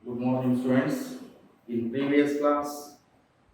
Good morning, students. In previous class,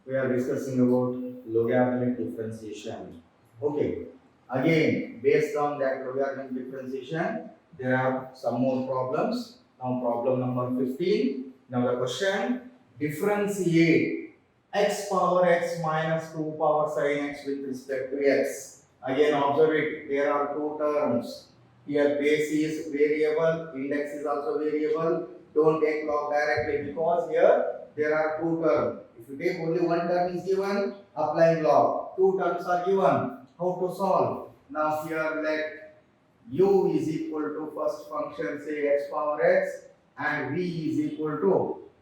we are discussing about logarithmic differentiation. Okay. Again, based on that logarithmic differentiation, there are some more problems. Now, problem number 15. Now, the question: differentiate x power x minus 2 power sin x with respect to x. Again, observe it. There are two terms. Here, base is variable, index is also variable. Don't take log directly because here there are two terms. If you take only one term is given, applying log. Two terms are given. How to solve? Now here let u is equal to first function say x power x and v is equal to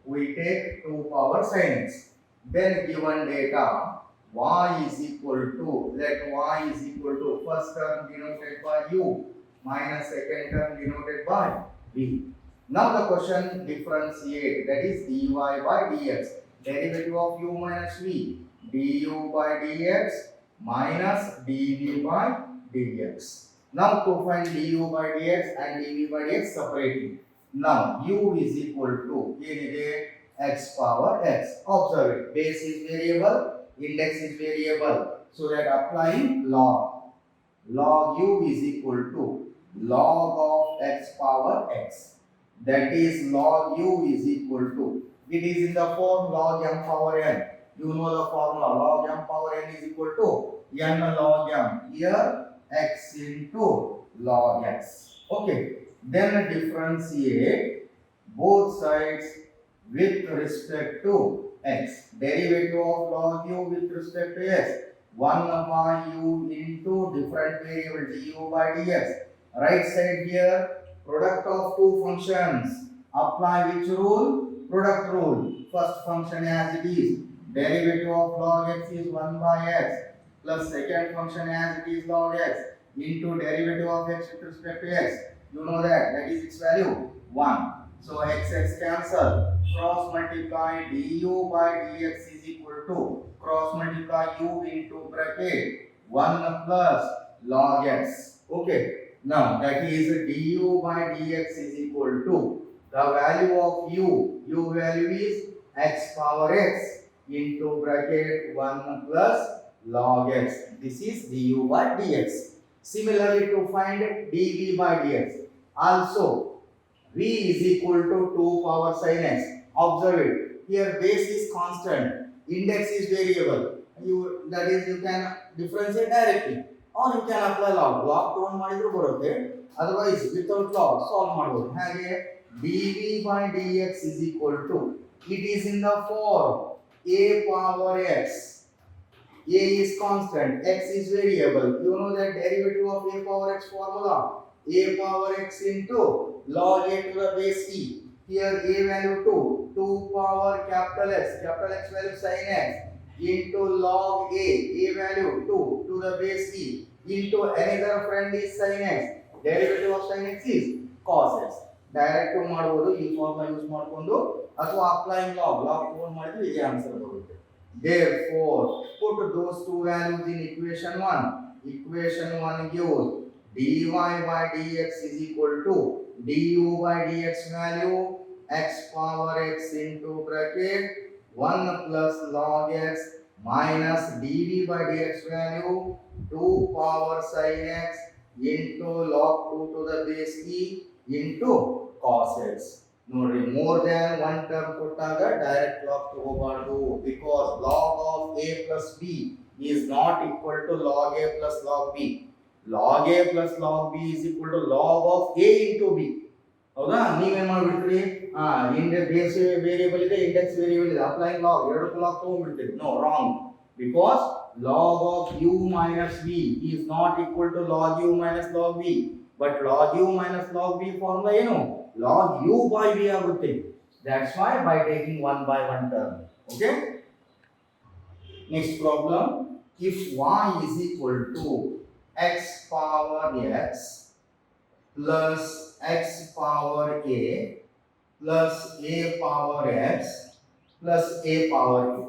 we take 2 power sin x. Then given data y is equal to let y is equal to first term denoted by u minus second term denoted by v. Now the question differentiate, that is dy by dx, derivative of u minus v, du by dx minus dv by dx. Now to find du by dx and dv by dx separately. Now u is equal to x power x. Observe it, base is variable, index is variable. So that applying log u is equal to log of x power x. That is log u is equal to, it is in the form log m power n. You know the formula, log m power n is equal to n log m. Here x into log x. Okay. Then differentiate both sides with respect to x. Derivative of log u with respect to x. 1 by u into different variable du by dx. Right side here, product of two functions. Apply which rule? Product rule. First function as it is. Derivative of log x is 1 by x plus second function as it is log x into derivative of x with respect to x. You know that is its value 1. So x cancel. Cross multiply du by dx is equal to cross multiply u into bracket 1 plus log x. Okay. Now that is du by dx is equal to the value of u value is x power x into bracket 1 plus log x. This is du by dx. Similarly to find dv by dx, also v is equal to 2 power sin x. Observe it. Here base is constant, index is variable. That is you can differentiate directly. Or you can apply log. Log ತಗೊಂಡು ಮಾಡಿದ್ರು ಬರುತ್ತೆ. Otherwise without log solve ಮಾಡಬಹುದು. ಹಾಗೆ dv by dx is equal to, it is in the form a power x. A is constant, x is variable. You know that derivative of a power x formula. A power x into log a to the base e. Here a value 2 power capital X value sin x into log a value 2 to the base e into another friend is sin x. Derivative of sin x is cos x. Direct ಮಾಡಬಹುದು ಈ formula use ಮಾಡಿಕೊಂಡು ಅಥವಾ applying log ತಗೊಂಡು ಮಾಡಿದ್ರೆ ಇದೇ answer ಬರುತ್ತೆ. Therefore put those two values in equation 1. Equation 1 gives dy by dx is equal to du by dx value x power x into bracket 1 plus log x minus dv by dx value 2 power sin x into log 2 to the base e into cos x. Nodri, more than one term kottaga direct log ತಗೋಬಾರದು because log of a plus b is not equal to log a plus log b. Log a plus log b is equal to log of a into b. ಹೌದಾ? ನೀವೇನ್ ಮಾಡ್ಬಿಡ್ತೀರಿ? Base variable ಇದೆ, index variable ಇದೆ, applying log ಎರಡು log ತಗೊಂಡ್ಬಿಡ್ತೀರಿ. No, wrong. Because log of u minus v is not equal to log u minus log v. But log u minus log v formula ಏನು? Log u by v ಆಗುತ್ತೆ. That's why by taking one by one term. Okay? Next problem. If y is equal to x power x plus x power a plus a power x plus a power a.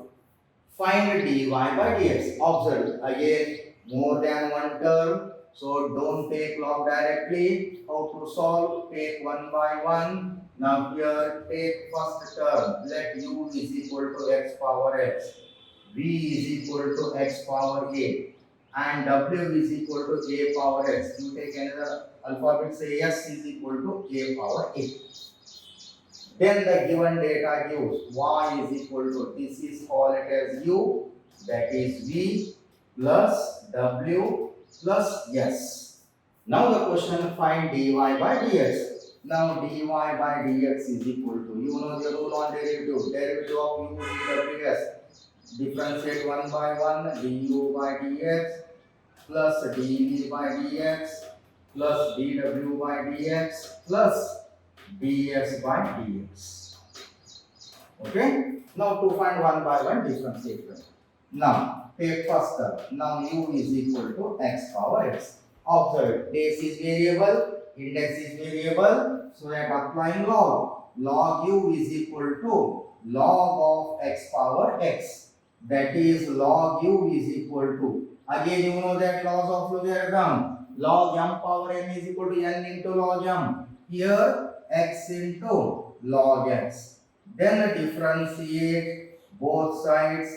Find dy by dx. Observe again, more than one term, So don't take log directly. How to solve? Take one by one. Now here take first term. Let u is equal to x power x. V is equal to x power a. And w is equal to a power x. You take another alphabet, say s is equal to a power a. Then the given data gives y is equal to, this is called it as u, that is v plus w plus s. Now the question, find dy by dx. Now dy by dx is equal to, you know the rule on derivative, derivative of u dws. Differentiate one by one, du by dx plus dv by dx plus dw by dx plus ds by dx. Okay. Now to find one by one differentiation. Now take first term. Now u is equal to x power x. Observe, base is variable, index is variable, so that applying log. Log u is equal to log of x power x. That is log u is equal to. Again you know that laws of logarithm. Log m power n is equal to n into log m. Here x into log x. Then differentiate both sides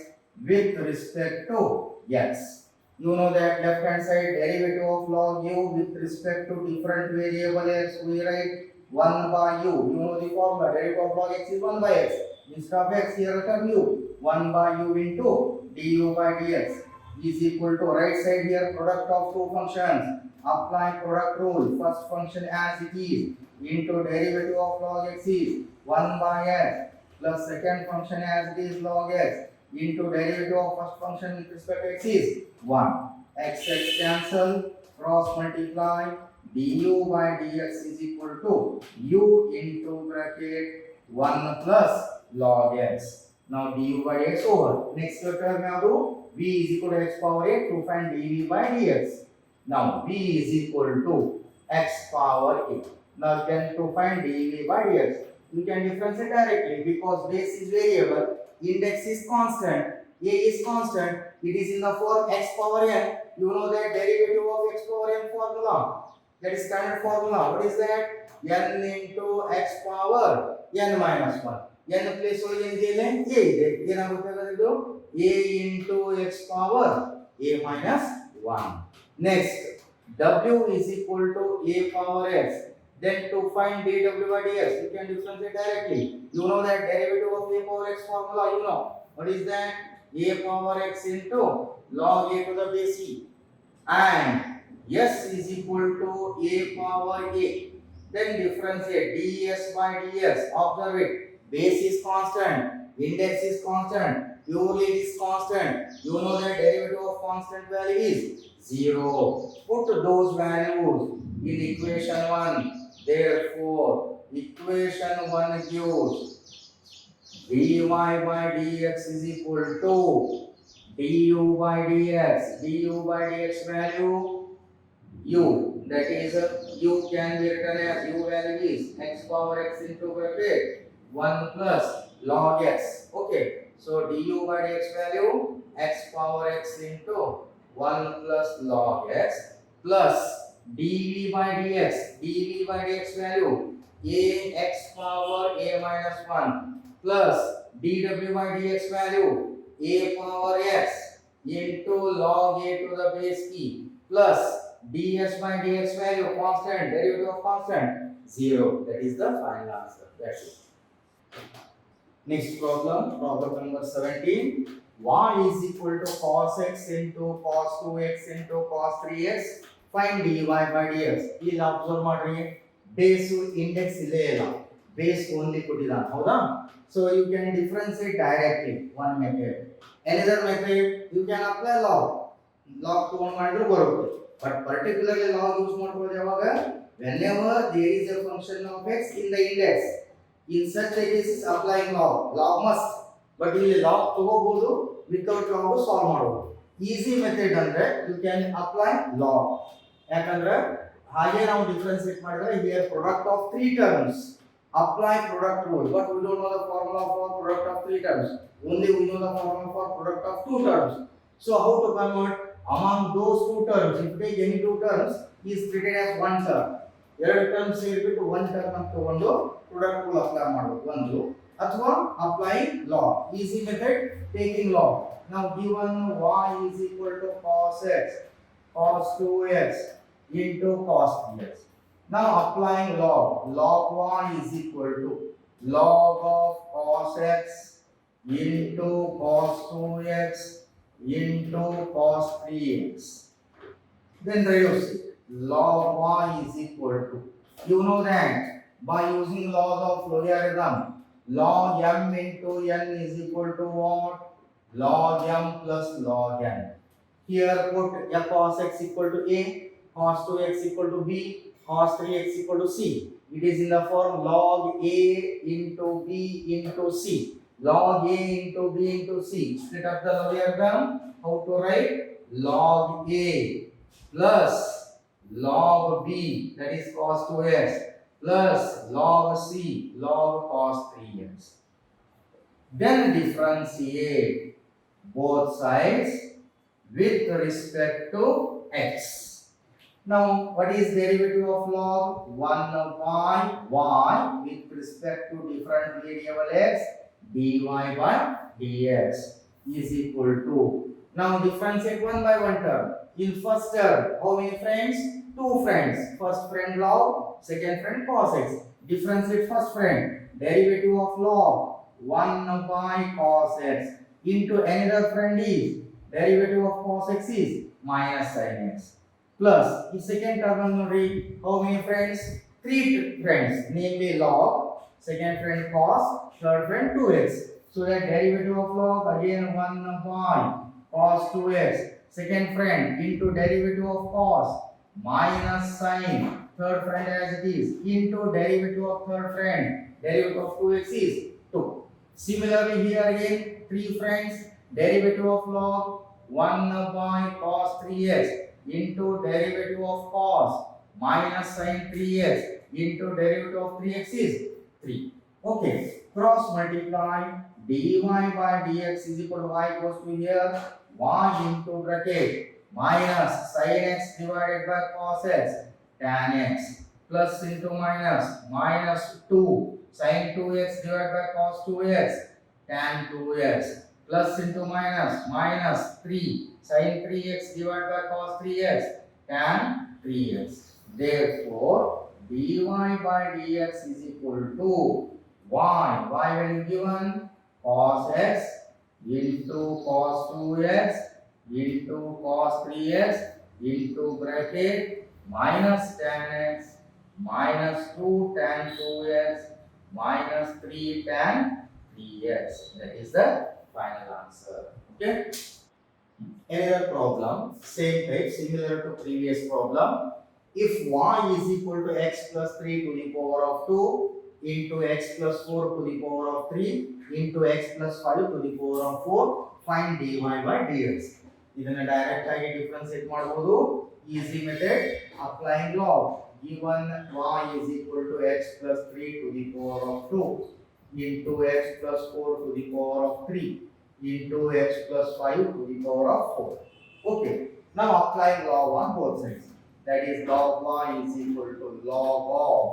with respect to x. You know that left hand side derivative of log u with respect to different variable x, we write 1 by u. You know the formula, derivative of log x is 1 by x. Instead of x, here return u. 1 by u into du by dx is equal to, right side here product of two functions. Apply product rule. First function as it is into derivative of log x is 1 by x plus second function as it is log x into derivative of first function with respect to x is 1. X cancel, cross multiply, du by dx is equal to u into bracket 1 plus log x. Now du by dx over. Next term now do v is equal to x power a to find dv by dx. Now v is equal to x power a. Now then to find dv by dx, you can differentiate directly because base is variable, index is constant, a is constant, it is in the form x power n. You know that derivative of x power n formula, that is standard formula. What is that? N into x power n minus 1. n place n a ಏನಾಗುತ್ತೆ a into x power a minus 1. Next, w is equal to a power x. Then to find dw by dx, you can differentiate directly. You know that derivative of a power x formula, you know. What is that? A power x into log a to the base e. And s is equal to a power a. Then differentiate ds by dx. Observe it. Base is constant, index is constant, purely it is constant. You know that derivative of constant value is 0. Put those values in equation 1. Therefore, equation 1 gives dy by dx is equal to du by dx. Du by dx value u, that is u can be written as u value is x power x into bracket 1 plus log x. Okay, so du by dx value x power x into 1 plus log x plus dv by dx. dv by dx value a x power a minus 1 plus dw by dx value a power x into log a to the base e plus ds by dx value constant, derivative of constant 0. That is the final answer. That's it. Next problem, problem number 17. Y is equal to cos x into cos 2x into cos 3x. Find dy by dx. ಇಲ್ಲಿ observe ಮಾಡ್ರಿ, base index ಇಲ್ಲೇ ಇಲ್ಲ, base only ಕೊಟ್ಟಿದ್ದಾನೆ, ಹೌದಾ? So you can differentiate directly, one method. Another method, you can apply log. Log ತಗೊಂಡು ಮಾಡಿದ್ರು ಬರುತ್ತೆ. But particularly log use ಮಾಡ್ಕೊಳ್ಳೋದು ಯಾವಾಗ? Whenever there is a function of x in the index. In such a case is applying log. Log must. But ಇಲ್ಲಿ log ತಗೋಬಹುದು, without log solve ಮಾಡಬಹುದು. Easy method ಅಂದ್ರೆ you can apply log. ಯಾಕಂದ್ರೆ ಹಾಗೆ ನಾವು differentiate ಮಾಡಿದ್ರೆ here product of three terms. Apply product rule, but we don't know the formula for product of three terms. Only we know the formula for product of two terms. So how to convert? Among those two terms, if you take any two terms, is treated as one term. ಎರಡು terms ಸೇರಿಬಿಟ್ಟು one term ಅಂತ ತಗೊಂಡು product rule apply ಮಾಡೋದು ಒಂದು, ಅಥವಾ applying log. Easy method taking log. Now given y is equal to cos x cos 2x into cos 3x. Now applying log. Log y is equal to log of cos x into cos 2x into cos 3x. Then reduce it. Log y is equal to, you know that by using laws of logarithm, log m into n is equal to what? Log m plus log n. Here put f cos x equal to a, cos 2x equal to b, cos 3x equal to c. It is in the form log a into b into c. Log a into b into c. Split up the logarithm. How to write? Log a plus log b, that is cos 2x, plus log c, log cos 3x. Then differentiate both sides with respect to x. Now, what is derivative of log? 1 by y with respect to different variable x, dy by dx is equal to. Now, differentiate one by one term. In first term, how many friends? Two friends. First friend log, second friend cos x. Differentiate first friend. Derivative of log 1 by cos x into another friend is derivative of cos x is minus sin x. Plus, in second term, how many friends? Three friends, namely log, second friend cos, third friend 2x. So that derivative of log again 1 by cos 2x, second friend into derivative of cos minus sin, third friend as it is, into derivative of third friend, derivative of 2x is 2. Similarly here again 3 friends, derivative of log 1 by cos 3x into derivative of cos minus sin 3x into derivative of 3x is 3. Okay, cross multiply dy by dx is equal to y goes to here, y into bracket minus sin x divided by cos x tan x plus into minus minus 2 sin 2x divided by cos 2x tan 2x plus into minus minus 3 sin 3x divided by cos 3x tan 3x. Therefore, dy by dx is equal to y value given cos x into cos 2x into cos 3x into bracket minus tan x minus 2 tan 2x minus 3 tan 3x. That is the final answer. Okay. Another problem, same type, similar to previous problem. If y is equal to x plus 3 to the power of 2 into x plus 4 to the power of 3 into x plus 5 to the power of 4, find dy by dx. ಇದನ್ನ direct ಆಗಿ differentiate ಮಾಡಬಹುದು. Easy method applying log. given y is equal to x plus 3 to the power of 2 into x plus 4 to the power of 3 into x plus 5 to the power of 4. Okay, now applying log on both sides. That is log y is equal to log of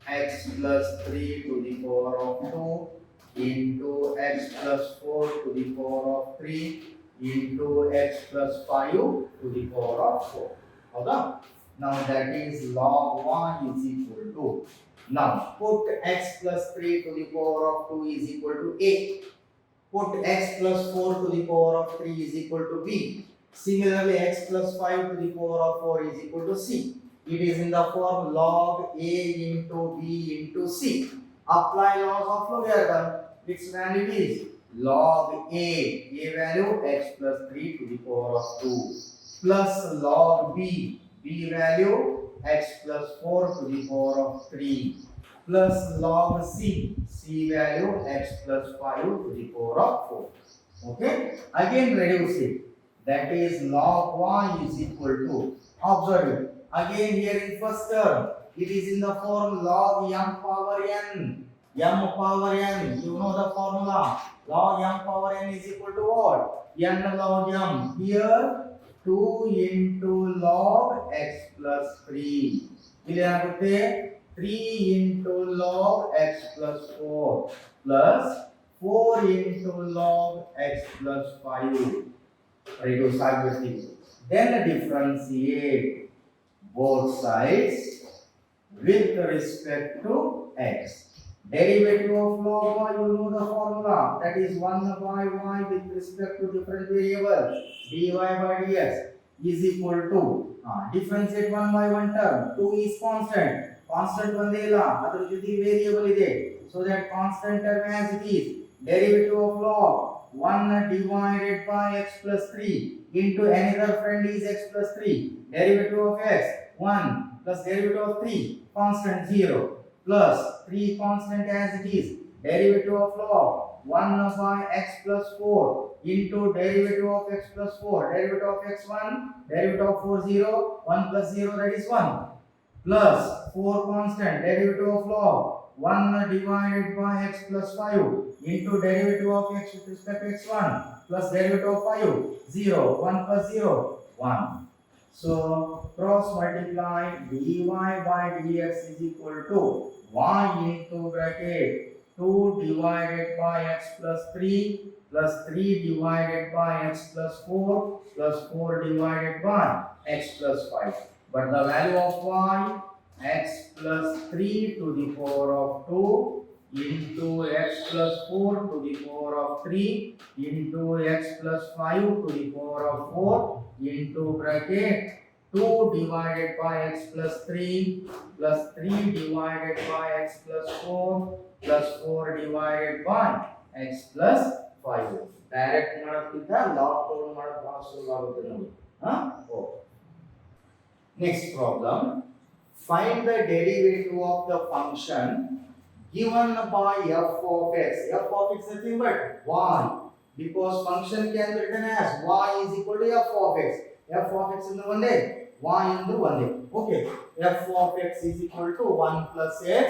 x plus 3 to the power of 2 into x plus 4 to the power of 3 into x plus 5 to the power of 4. Okay? Now that is log 1 is equal to, now put x plus 3 to the power of 2 is equal to a. Put x plus 4 to the power of 3 is equal to b. Similarly, x plus 5 to the power of 4 is equal to c. It is in the form log a into b into c. Apply laws of logarithm. Its value is log a value x plus 3 to the power of 2 plus log b value x plus 4 to the power of 3 plus log c value x plus 5 to the power of 4. Okay, again reduce it. That is log y is equal to, observe it again here in first term, it is in the form log m power n. M power n, you know the formula. Log m power n is equal to what? N log m. Here 2 into log x plus 3. ಇಲ್ಲಿ ಏನಾಗುತ್ತೆ 3 into log x plus 4 plus 4 into log x plus 5. Reduce aggressive. Then differentiate both sides with respect to x. Derivative of log y, you know the formula, that is 1 by y with respect to different variable dy by dx is equal to differentiate 1 by 1 term, 2 is constant ಬಂದೇ ಇಲ್ಲ, ಅದರ ಜೊತೆ variable ಇದೆ, so that constant term as it is, derivative of log 1 divided by x plus 3 into another friend is x plus 3, derivative of x 1 plus derivative of 3 constant 0 plus 3 constant as it is, derivative of log 1 by x plus 4 into derivative of x plus 4, derivative of x 1, derivative of 4 0, 1 plus 0 that is 1, plus 4 constant, derivative of log 1 divided by x plus 5 into derivative of x with respect to x1 plus derivative of 5, 0, 1 plus 0, 1. So cross multiply dy by dx is equal to y into bracket 2 divided by x plus 3 plus 3 divided by x plus 4 plus 4 divided by x plus 5. But the value of y, x plus 3 to the power of 2 into x plus 4 to the power of 3 into x plus 5 to the power of 4 into bracket 2 divided by x plus 3 plus 3 divided by x plus 4 plus 4 divided by x plus 5. Direct ಮಾಡೋಕ್ಕಿಂತ log ತಗೊಂಡು ಮಾಡೋದು ಬಹಳ ಸುಲಭ ಆಗುತ್ತೆ ನೋಡಿ. Okay. Next problem. Find the derivative of the function given by f of x. F of x is nothing but y, because function can be written as y is equal to f of x. F of x is only y into 1. Okay, f of x is equal to 1 plus x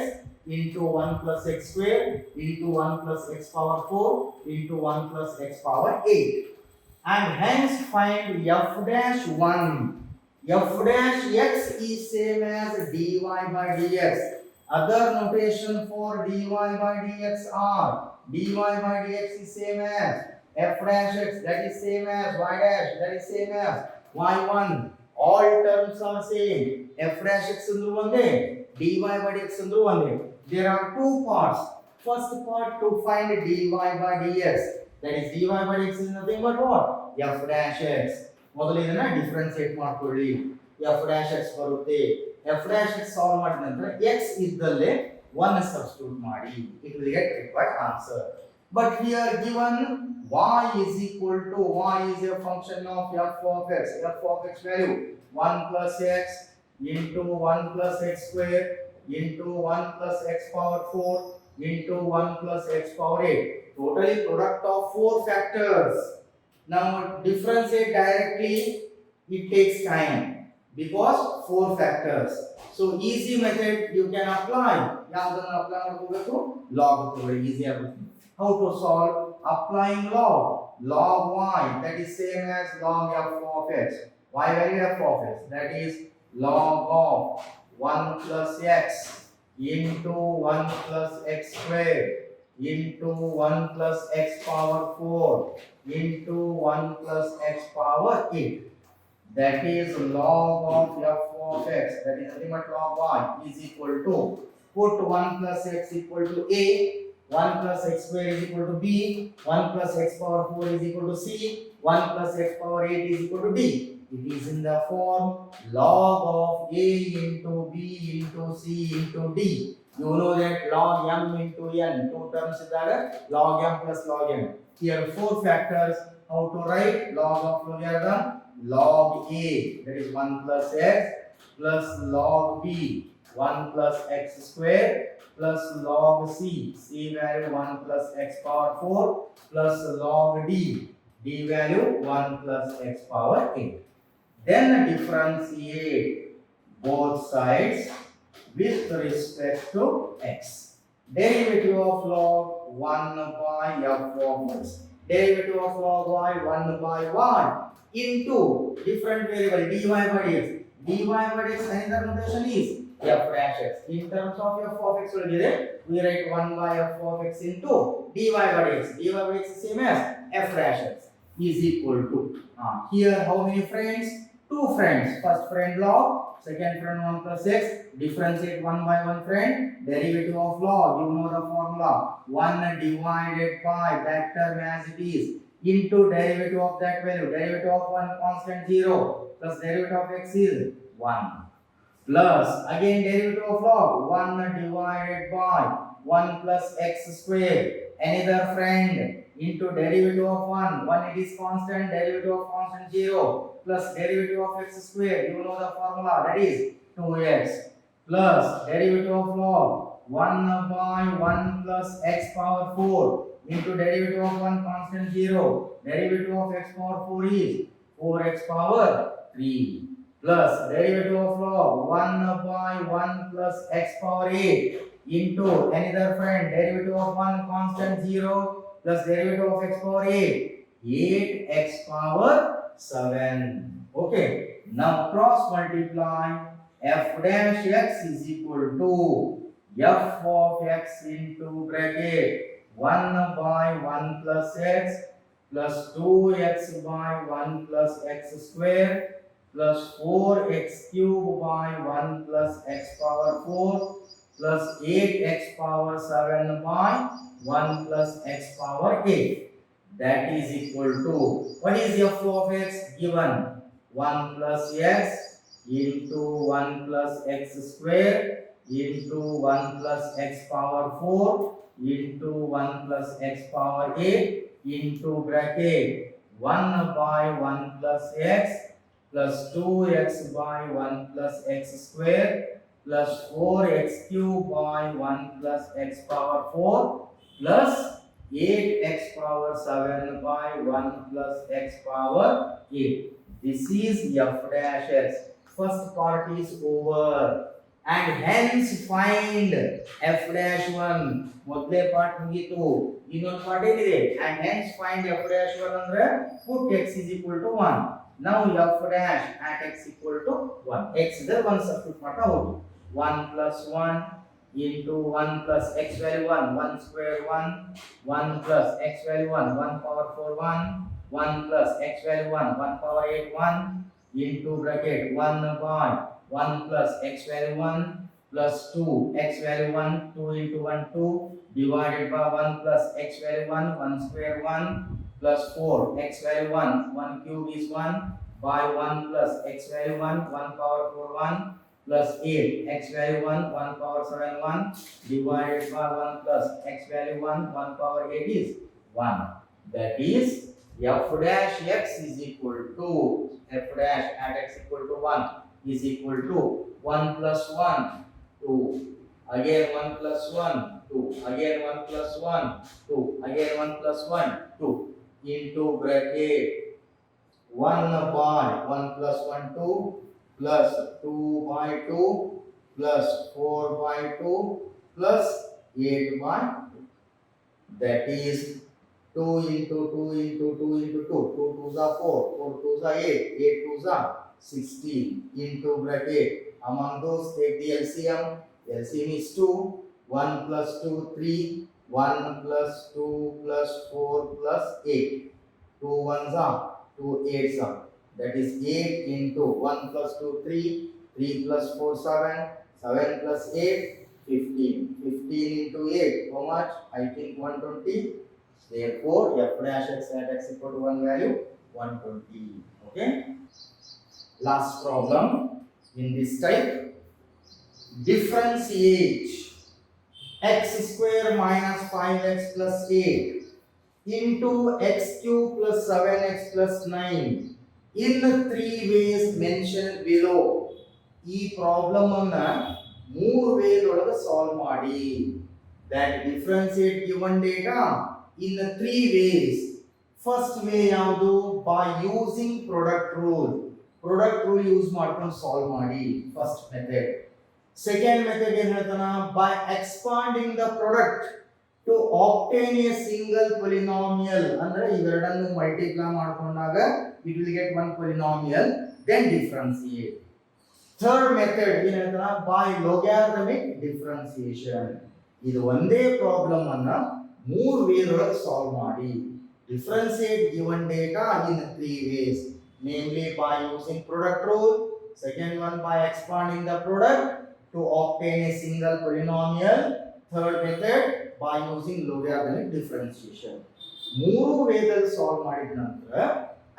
into 1 plus x square into 1 plus x power 4 into 1 plus x power 8, and hence find f dash 1. F dash x is same as dy by dx. Other notation for dy by dx are dy by dx is same as f dash x, that is same as y dash, that is same as y1. All terms are same. F dash x andru onde, dy by dx andru onde. There are two parts. First part to find dy by dx, that is dy by dx is nothing but what? F dash x. ಮೊದಲು ಇದನ್ನ differentiate ಮಾಡ್ಕೊಳ್ಳಿ. f dash x ಬರುತ್ತೆ. f dash x solve ಮಾಡಿದ ನಂತರ x ಇದ್ದಲ್ಲೇ 1 substitute ಮಾಡಿ, it will get required answer. But here given y is equal to, y is a function of f of x. F of x value 1 plus x into 1 plus x square into 1 plus x power 4 into 1 plus x power 8. Totally product of 4 factors. Now differentiate directly, it takes time because 4 factors. So easy method you can apply. ಯಾವದನ್ನ apply ಮಾಡಬೇಕು? log ತಗೊಳ್ಳಿ, easy ಆಗುತ್ತೆ. How to solve? Applying log y, that is same as log f of x. Y value f of x, that is log of 1 plus x into 1 plus x square into 1 plus x power 4 into 1 plus x power 8. That is log of f of x, that is nothing but log y, is equal to, put 1 plus x equal to a, 1 plus x square is equal to b, 1 plus x power 4 is equal to c, 1 plus x power 8 is equal to d. It is in the form log of a into b into c into d. You know that log m into n, two terms idaga, log m plus log n. Here 4 factors. How to write log of logarithm? Log a, that is 1 plus x plus log b 1 plus x square plus log c, c value 1 plus x power 4 plus log d, d value 1 plus x power 8. Then differentiate both sides with respect to x. Derivative of log 1 by f of x. Derivative of log y 1 by y. into different variable dy by dx. dy by dx another notation is f dash x. In terms of f of x ಒಳಗಿದೆ we write 1 by f of x into dy by dx. dy by dx is same as f dash x is equal to here how many friends? Two friends. First friend log, second friend 1 plus x. Differentiate 1 by 1 friend. Derivative of log, you know the formula. 1 divided by that term as it is into derivative of that value. Derivative of 1 constant 0 plus derivative of x is 1 plus again derivative of log 1 divided by 1 plus x square. Another friend into derivative of 1. 1 it is constant, derivative of constant 0 plus derivative of x square. You know the formula, that is 2x plus derivative of log 1 by 1 plus x power 4 into derivative of 1 constant 0. Derivative of x power 4 is 4x power 3 plus derivative of log 1 by 1 plus x power 8 into another friend derivative of 1 constant 0 plus derivative of x power 8 8x power 7. Okay, now cross multiply f dash x is equal to f of x into bracket 1 by 1 plus x plus 2x by 1 plus x square plus 4x cube by 1 plus x power 4 plus 8x power 7 by 1 plus x power 8. That is equal to, what is f of x given? 1 plus x into 1 plus x square into 1 plus x power 4 into 1 plus x power 8 into bracket 1 by 1 plus x plus 2x by 1 plus x square plus 4x cube by 1 plus x power 4 plus 8x power 7 by 1 plus x power 8. This is f dash x. First part is over and hence find f dash 1. ಮೊದಲೇ part ಮುಗಿತು, ಇನ್ನೊಂದು part ಏನಿದೆ and hence find f dash 1 ಅಂದ್ರೆ put x is equal to 1. Now f dash at x equal to 1. x is 1 substitute ಮಾಡ್ತಾ ಹೋಗಿ 1 plus 1 into 1 plus x value 1 1 square 1 1 plus x value 1 1 power 4 1 1 plus x value 1 1 power 8 1 into bracket 1 by 1 plus x value 1 plus 2 x value 1 2 into 1 2 divided by 1 plus x value 1 1 square 1 plus 4 x value 1 1 cube is 1 by 1 plus x value 1 1 power 4 1 plus 8 x value 1 1 power 7 1 divided by 1 plus x value 1 1 power 8 is 1. That is f dash x is equal to f dash at x equal to 1 is equal to 1 plus 1 2 again 1 plus 1 2 again 1 plus 1 2 again 1 plus 1 2 into bracket 1 by 1 plus 1 2 plus 2 by 2 plus 4 by 2 plus 8 by 2. That is 2 into 2 into 2 into 2. 2 2s are 4, 4 2s are 8, 8 2s are 16 into bracket. Among those take the LCM. LCM is 2, 1 plus 2 3, 1 plus 2 plus 4 plus 8. 2 1s are 2 8s are. That is 8 into 1 plus 2 3, 3 plus 4 7, 7 plus 8 15. 15 into 8, how much? I think 120. Therefore, f dash x at x equal to 1 value 120. Okay. Last problem in this type. Differentiate x square minus 5x plus 8 into x cube plus 7x plus 9 in 3 ways mentioned below. ಈ problem ಅನ್ನ 3 ways ಒಳಗೆ solve ಮಾಡಿ. That differentiate given data in 3 ways. First way ಯಾವುದು? By using product rule. Product rule use ಮಾಡ್ಕೊಂಡು solve ಮಾಡಿ first method. Second method ಏನು ಹೇಳ್ತಾನ? By expanding the product to obtain a single polynomial ಅಂದ್ರೆ ಇವೆರಡನ್ನು multiply ಮಾಡಿಕೊಂಡಾಗ it will get one polynomial then differentiate. Third method ಏನಂದ್ರೆ by logarithmic differentiation. ಇದು ಒಂದೇ ಪ್ರಾಬ್ಲಮ್ ಅನ್ನ ಮೂರು ವೇದೊಳಗೆ ಸಾಲ್ವ್ ಮಾಡಿ differentiate given data in three ways, namely by using product rule, second one by expanding the product to obtain a single polynomial, third method by using logarithmic differentiation. ಮೂರು ವೇದಲ್ಲಿ solve ಮಾಡಿದ ನಂತರ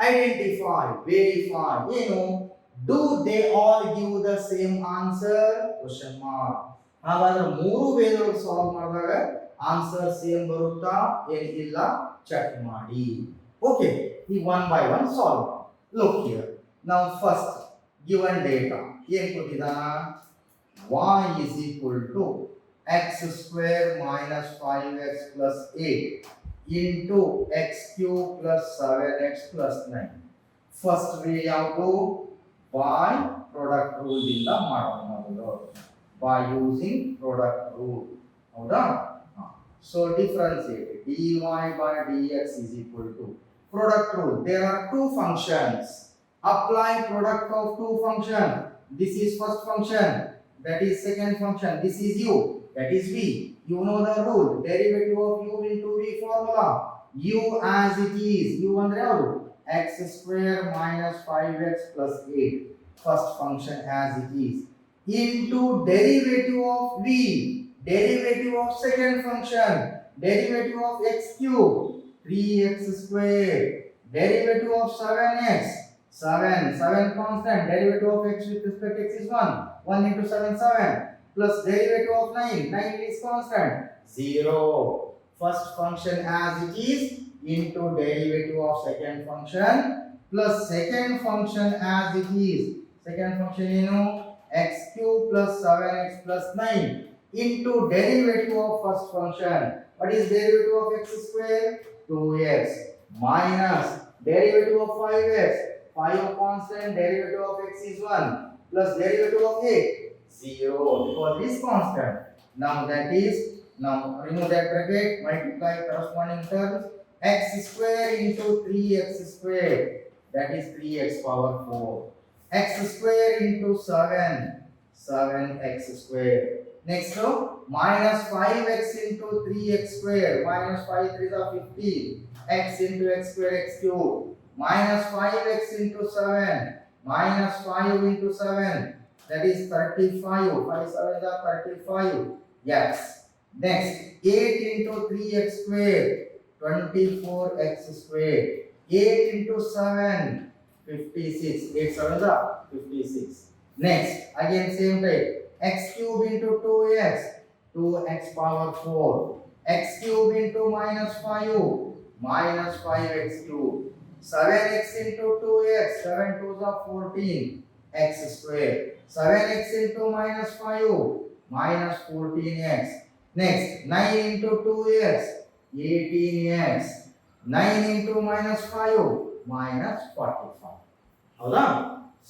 identify verify ಏನು do they all give the same answer question mark. ಹಾಗಾದ್ರೆ ಮೂರು ವೇದಲ್ಲಿ solve ಮಾಡಿದಾಗ answer same ಬರುತ್ತಾ ಏನಿಲ್ಲ check ಮಾಡಿ. ಓಕೆ, ಈ one by one solve. Look here, ನಾವು ಫಸ್ಟ್ ಗಿವನ್ ಡೇಟಾ ಏನು ಕೊಟ್ಟಿದ್ದಾನ, y is equal to x square minus 5x plus 8 into x cube plus 7x plus 9. First way ಯಾವುದು, by product rule ಇಂದ ಮಾಡೋಣ, by using product rule. ಹೌದಾ? So differentiate dy by dx is equal to product rule. There are two functions. Apply product of two functions. This is first function, that is second function. This is u, that is v. You know the rule. Derivative of u into v formula. U as it is. U andre yadu x square minus 5x plus 8. First function as it is. Into derivative of v. Derivative of second function, derivative of x cube 3x square, derivative of 7x 7 constant, derivative of x with respect to x is 1 into 7 7, plus derivative of 9 is constant 0. First function as it is into derivative of second function plus second function as it is. Second function x cube plus 7x plus 9 into derivative of first function. What is derivative of x square? 2x minus derivative of 5x. 5 constant, derivative of x is 1 plus derivative of 8 0 because this constant. Now that is, now remove that bracket, multiply corresponding terms. X square into 3x square, that is 3x power 4. X square into 7x square. Next row, minus 5x into 3x square, minus 5 3 are 15, x into x square x cube, minus 5x into 7, minus 5 into 7, that is 35, 5 7 are 35, yes. Next, 8 into 3x square, 24x square, 8 into 7, 56, 8 7 are 56. Next, again same type, x cube into 2x, 2x power 4, x cube into minus 5, minus 5x cube, 7x into 2x, 7 2s are 14, x square, 7x into minus 5, minus 14x. Next, 9 into 2x, 18x, 9 into minus 5, minus 45. ಹೌದಾ?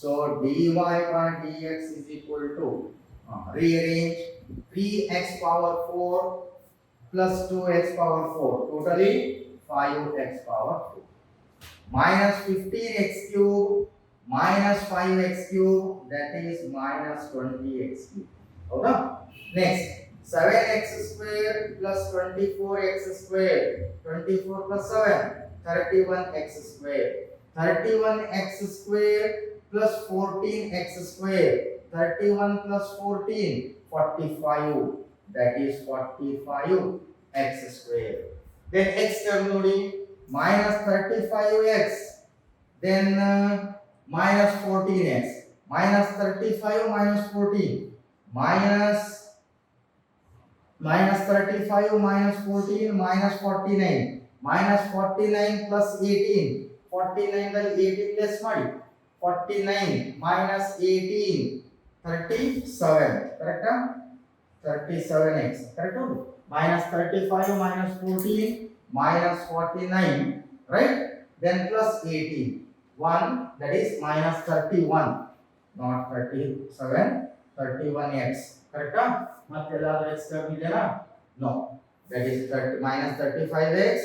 So dy by dx is equal to rearrange 3x power 4 plus 2x power 4, totally 5x power 4, minus 15x cube minus 5x cube, that is minus 20x cube. Okay? Next, 7x square plus 24x square, 24 plus 7, 31x square, 31x square plus 14x square, 31 plus 14, 45, that is 45x square. Then x term nodi minus 35x, then minus 14x, minus 35 minus 14, minus 35 minus 14 minus 49, minus 49 plus 18, 49 ದಲ್ಲಿ 18 less ಮಾಡಿ, 49 minus 18, 37, ಕರೆಕ್ಟಾ? 37x, correct? minus 35 minus 14 minus 49, right? Then plus 18, 1, that is minus 31, not 37, 31x, ಕರೆಕ್ಟಾ? ಮತ್ತೆಲ್ಲಾದ್ರೂ x term ಇದೆಯಾ? No. that is minus 35x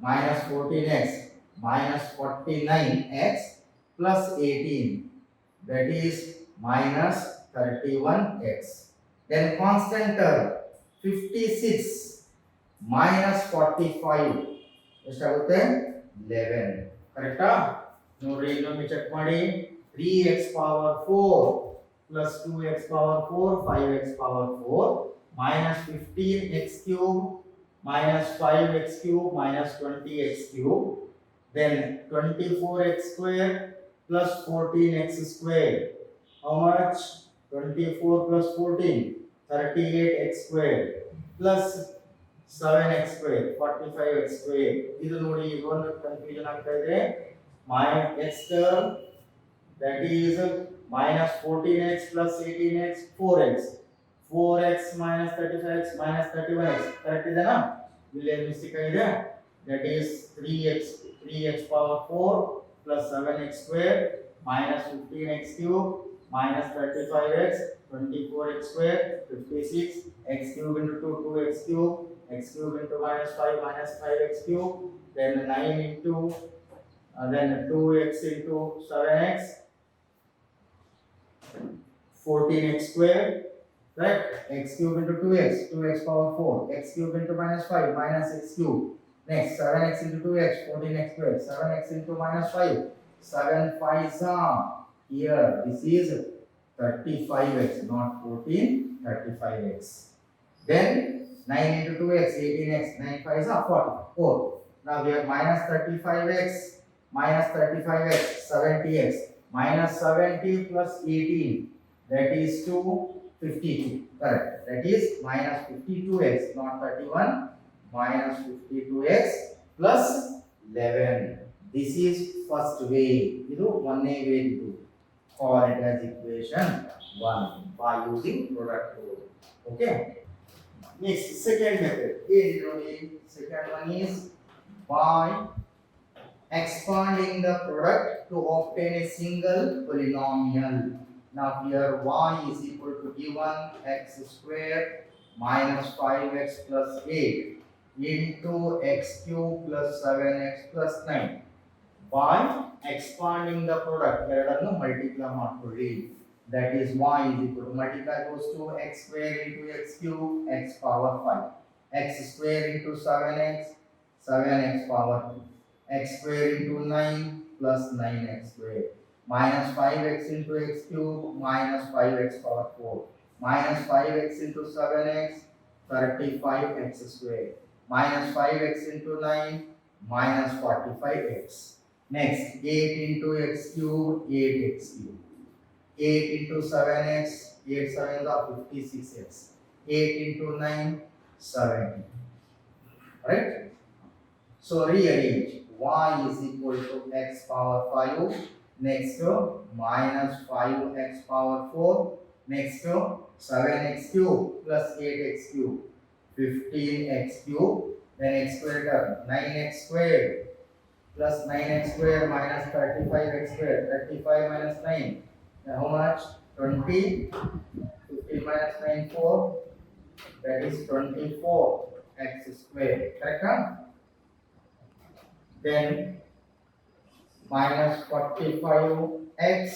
minus 14x minus 49x plus 18, that is minus 31x. Then constant term 56 minus 45 ಎಷ್ಟಾಗುತ್ತೆ 11. ಕರೆಕ್ಟಾ? ನೋಡ್ರಿ ಇನ್ನೊಮ್ಮೆ check ಮಾಡಿ. 3x power 4 plus 2x power 4 5x power 4 minus 15x cube minus 5x cube minus 20x cube, then 24x square plus 14x square. How much? 24 plus 14 38x square plus 7x square 45x square. ಇದು ನೋಡಿ ಇದೊಂದು confusion ಆಗ್ತಾ ಇದೆ. x term, that is minus 14x plus 18x 4x 4x minus 35x minus 31x. Correct ಇದೆನಾ? ಇಲ್ಲಿ ಏನು mistake ಆಗಿದೆ? that is 3x power 4 plus 7x square minus 15x cube minus 35x 24x square 56 x cube into 2 2x cube x cube into minus 5 minus 5x cube, then 9 into then 2x into 7x 14x square, right? X cube into 2x power 4 x cube into minus 5 minus x cube. Next 7x into 2x 14x square 7x into minus 5 7 5s are here. This is 35x, not 14, 35x. Then 9 into 2x 18x 9 5s are 44. Now we have minus 35x minus 35x 70x minus 70 plus 18, that is 252. Correct. That is minus 52x, not 31. Minus 52x plus 11. This is first way. Idu one way to call it as equation 1 by using product rule. Okay. Next, second method. Second one is by expanding the product to obtain a single polynomial. Now here y is equal to given x square minus 5x plus 8 into x cube plus 7x plus 9. By expanding the product, ಎರಡನ್ನು multiply ಮಾಡ್ಕೊಳ್ಳಿ. That is y is equal to multiply goes to x square into x cube x power 5 x square into 7x 7x power 2 x square into 9 plus 9x square minus 5x into x cube minus 5x power 4 minus 5x into 7x 35x square minus 5x into 9 minus 45x. Next 8 into x cube 8x cube 8 into 7x 8 7s are 56x 8 into 9 70. Right? So rearrange. Y is equal to x power 5 next to minus 5x power 4 next to 7x cube plus 8x cube 15x cube, then x square term 9x square plus 9x square minus 35x square 35 minus 9, how much? 20. 15 minus 9 4, that is 24x square. Correct? Then minus 45x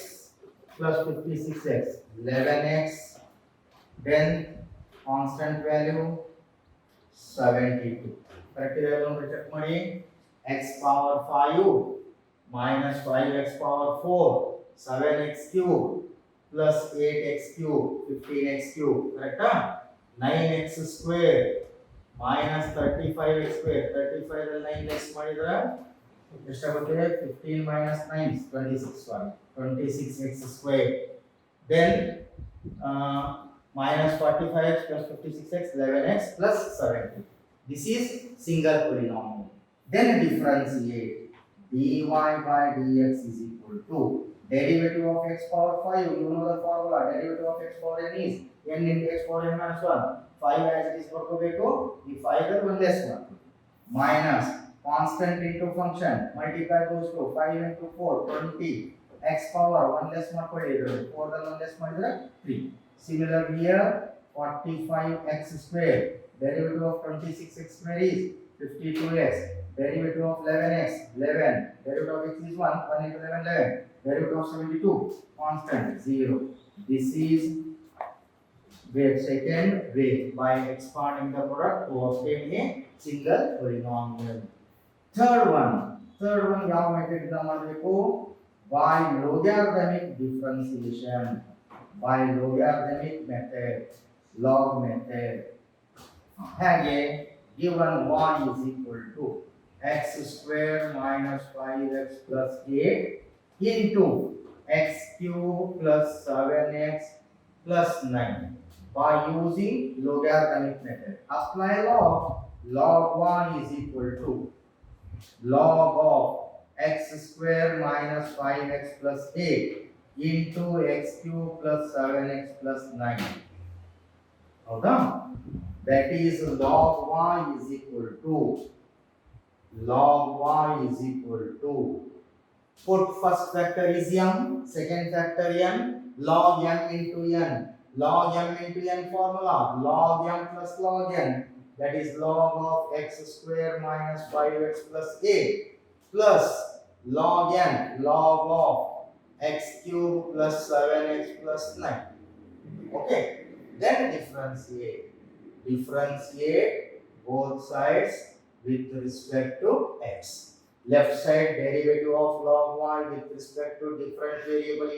plus 56x 11x, then constant value 72. Correct value check ಮಾಡಿ. x power 5 minus 5x power 4 7x cube plus 8x cube 15x cube. Correct? 9x square minus 35x square 35 ರಲ್ಲಿ 9 less ಮಾಡಿದ್ರೆ ಎಷ್ಟಾಗುತ್ತೆ? 15 minus 9 26 sorry 26x square. Then minus 45x plus 56x 11x plus 70. This is single polynomial. Then differentiate. dy by dx is equal to derivative of x power 5. You know the formula. Derivative of x power n is n into x power n minus 1. 5 as it is ಬರ್ಕೋಬೇಕು. ಈ 5 ಗೆ 1 less ಮಾಡ್ತೀವಿ. Minus constant into function. Multiply goes to 5 into 4 20 x power 1 less ಮಾಡ್ಕೊಳ್ಳಿ. 4 ದಲ್ಲಿ 1 less ಮಾಡಿದ್ರೆ 3. Similar here 45x square Derivative of 26x square is 52x. Derivative of 11x, 11. Derivative of x is 1. 1 into 11, 11. Derivative of 72, constant, 0. This is second way by expanding the product to obtain a single polynomial. Third one ಯಾವ method ಇಂದ ಮಾಡಬೇಕು? By logarithmic differentiation. By logarithmic method, log method. ಹಾಗೆ given y is equal to x square minus 5x plus 8 into x cube plus 7x plus 9. By using logarithmic method, apply log. Log y is equal to log of x square minus 5x plus 8 into x cube plus 7x plus 9. ಹೌದಾ? That is log y is equal to put first factor is m, second factor n, log m into n. Log m into n formula, log m plus log n, that is log of x square minus 5x plus 8 plus log n, log of x cube plus 7x plus 9. Okay, then differentiate both sides with respect to x. Left side derivative of log y with respect to different variable,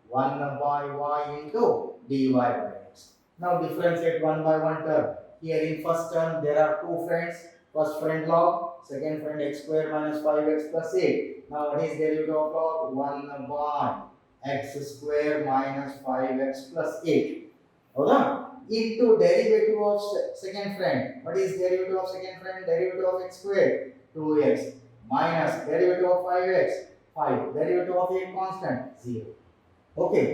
1 by y into dy by x. Now differentiate 1 by 1 term. Here in first term there are two friends. First friend log, second friend x square minus 5x plus 8. Now what is derivative of log? 1 by x square minus 5x plus 8. Okay? Into derivative of second friend. What is derivative of second friend? Derivative of x square, 2x, minus derivative of 5x, 5. Derivative of 8 constant, 0. Okay,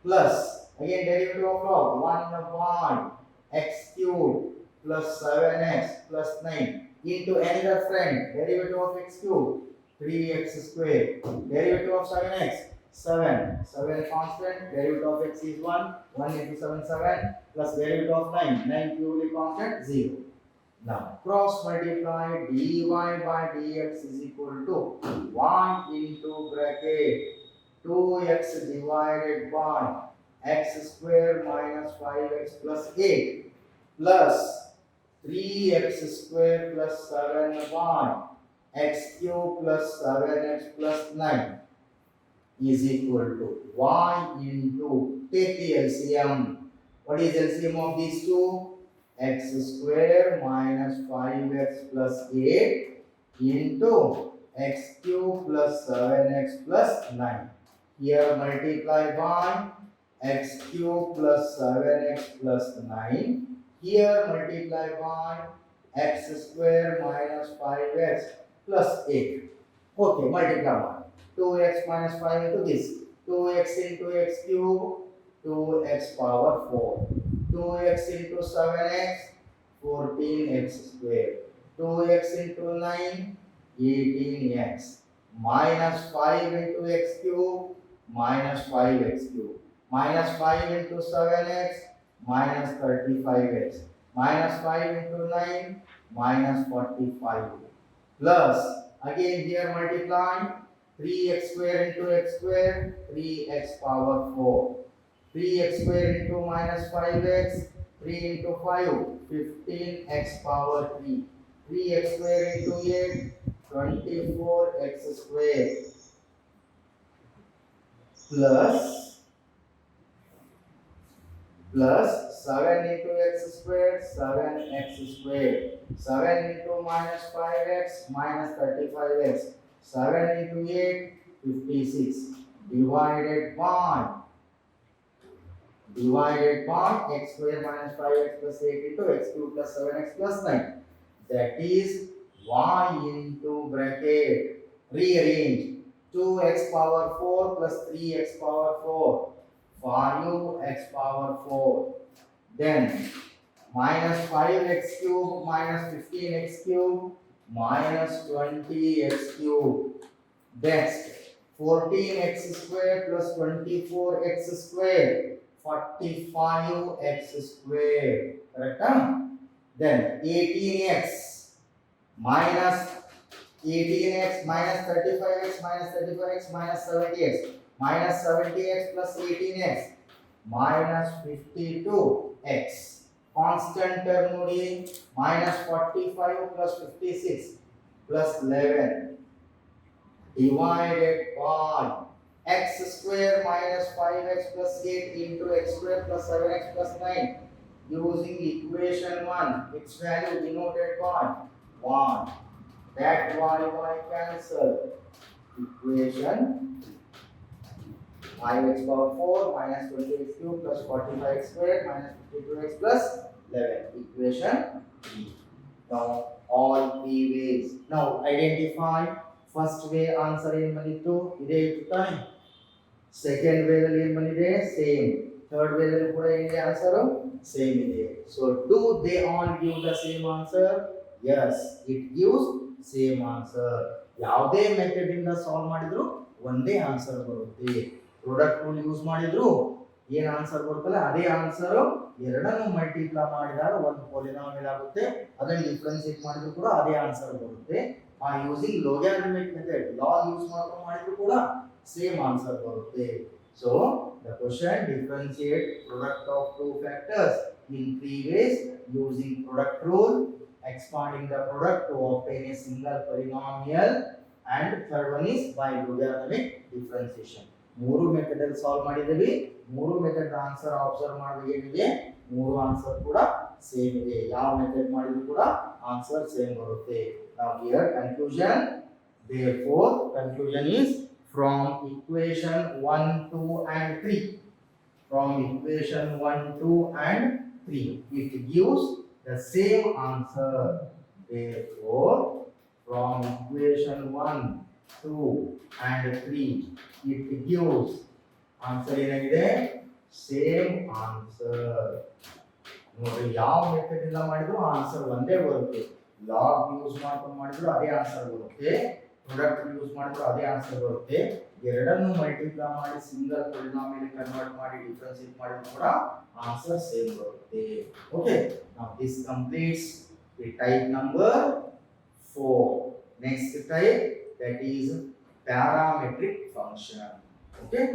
plus again derivative of log 1 by x cube plus 7x plus 9 into another friend. Derivative of x cube, 3x square. Derivative of 7x, 7 constant. Derivative of x is 1 into 7, 7 plus derivative of 9 purely constant, 0. Now cross multiply dy by dx is equal to 1 into bracket 2x divided by x square minus 5x plus 8 plus 3x square plus 7 by x cube plus 7x plus 9 is equal to y into, take the LCM. What is LCM of these two? X square minus 5x plus 8 into x cube plus 7x plus 9. Here multiply by x cube plus 7x plus 9. Here multiply by x square minus 5x plus 8. Okay, multiply by 2x minus 5 into this. 2x into x cube, 2x power 4. 2x into 7x, 14x square. 2x into 9, 18x. Minus 5 into x cube, minus 5x cube. Minus 5 into 7x, minus 35x. Minus 5 into 9, minus 45. Plus, again here multiply 3x square into x square, 3x power 4. 3x square into minus 5x, 3 into 5, 15x power 3. 3x square into 8, 24x square. Plus 7 into x square, 7x square. 7 into minus 5x, minus 35x. 7 into 8, 56. Divided by x square minus 5x plus 8 into x cube plus 7x plus 9. That is y into bracket. Rearrange. 2x power 4 plus 3x power 4. 5x power 4. Then minus 5x cube minus 15x cube minus 20x cube. Next 14x square plus 24x square, 45x square. Correct? then 18x minus 18x minus 35x minus 35x minus 70x minus 70x plus 18x minus 52x constant term ನೋಡಿ minus 45 plus 56 plus 11 divided by x square minus 5x plus 8 into x square plus 7x plus 9 using equation 1 its value denoted by 1 that y cancel equation 5x power 4 minus 20x cube plus 45x square minus 52x plus 11 equation 3. Now all three ways. Now identify first way answer ಏನು ಬಂದಿತ್ತು ಇದೇ ಇತ್ತು ತಾನೆ second way ಅಲ್ಲಿ ಏನು ಬಂದಿದೆ same third way ಅಲ್ಲಿ ಕೂಡ ಏನಿದೆ ಆನ್ಸರ್ ಸೇಮ್ ಇದೆ so do they all give the same answer yes it gives same answer ಯಾವುದೇ ಮೆಥಡ್ ಇಂದ ಸಾಲ್ವ್ ಮಾಡಿದ್ರು ಒಂದೇ ಆನ್ಸರ್ ಬರುತ್ತೆ ಪ್ರಾಡಕ್ಟ್ ರೂಲ್ ಯೂಸ್ ಮಾಡಿದ್ರು ಏನು ಆನ್ಸರ್ ಬರುತ್ತಲ್ಲ ಅದೇ ಆನ್ಸರ್ ಎರಡನ್ನು ಮಲ್ಟಿಪ್ಲೈ ಮಾಡಿದಾಗ ಒಂದು ಪಾಲಿನಾಮಿಯಲ್ ಆಗುತ್ತೆ ಅದನ್ನು ಡಿಫರೆನ್ಶಿಯೇಟ್ ಮಾಡಿದ್ರು ಕೂಡ ಅದೇ ಆನ್ಸರ್ ಬರುತ್ತೆ ಆ using logarithmic method log use ಮಾಡ್ಕೊಂಡು ಮಾಡಿದ್ರು ಕೂಡ ಸೇಮ್ ಆನ್ಸರ್ ಬರುತ್ತೆ so the question differentiate product of two factors in three ways using product rule expanding the product to obtain a single polynomial and third one is by logarithmic differentiation ಮೂರು method ಅಲ್ಲಿ solve ಮಾಡಿದೀವಿ ಮೂರು method answer observe ಮಾಡಿದಾಗ ಏನಿದೆ ಮೂರು answer ಕೂಡ same ಇದೆ ಯಾವ ಮೆಥಡ್ ಮಾಡಿದ್ರು ಕೂಡ ಆನ್ಸರ್ ಸೇಮ್ ಬರುತ್ತೆ now here conclusion therefore conclusion is from equation 1 2 and 3 from equation 1 2 and 3 it gives the same answer therefore from equation 1 2 and 3 it gives answer ಏನಾಗಿದೆ ಸೇಮ್ ಆನ್ಸರ್ ನೋಡಿ ಯಾವ method ಇಂದ ಮಾಡಿದ್ರು ಆನ್ಸರ್ ಒಂದೇ ಬರುತ್ತೆ ಲಾಗ್ ಯೂಸ್ ಮಾಡ್ಕೊಂಡು ಮಾಡಿದ್ರು ಅದೇ ಆನ್ಸರ್ ಬರುತ್ತೆ ಪ್ರಾಡಕ್ಟ್ ಯೂಸ್ ಮಾಡಿದ್ರು ಅದೇ ಆನ್ಸರ್ ಬರುತ್ತೆ ಎರಡನ್ನು ಮಲ್ಟಿಪ್ಲೈ ಮಾಡಿ ಸಿಂಗಲ್ ಪಾಲಿನಾಮಿಯಲ್ ಕನ್ವರ್ಟ್ ಮಾಡಿ ಡಿಫರೆನ್ಶಿಯೇಟ್ ಮಾಡಿದ್ರು ಕೂಡ ಆನ್ಸರ್ ಸೇಮ್ ಬರುತ್ತೆ okay now this completes the type number 4 next type that is parametric function okay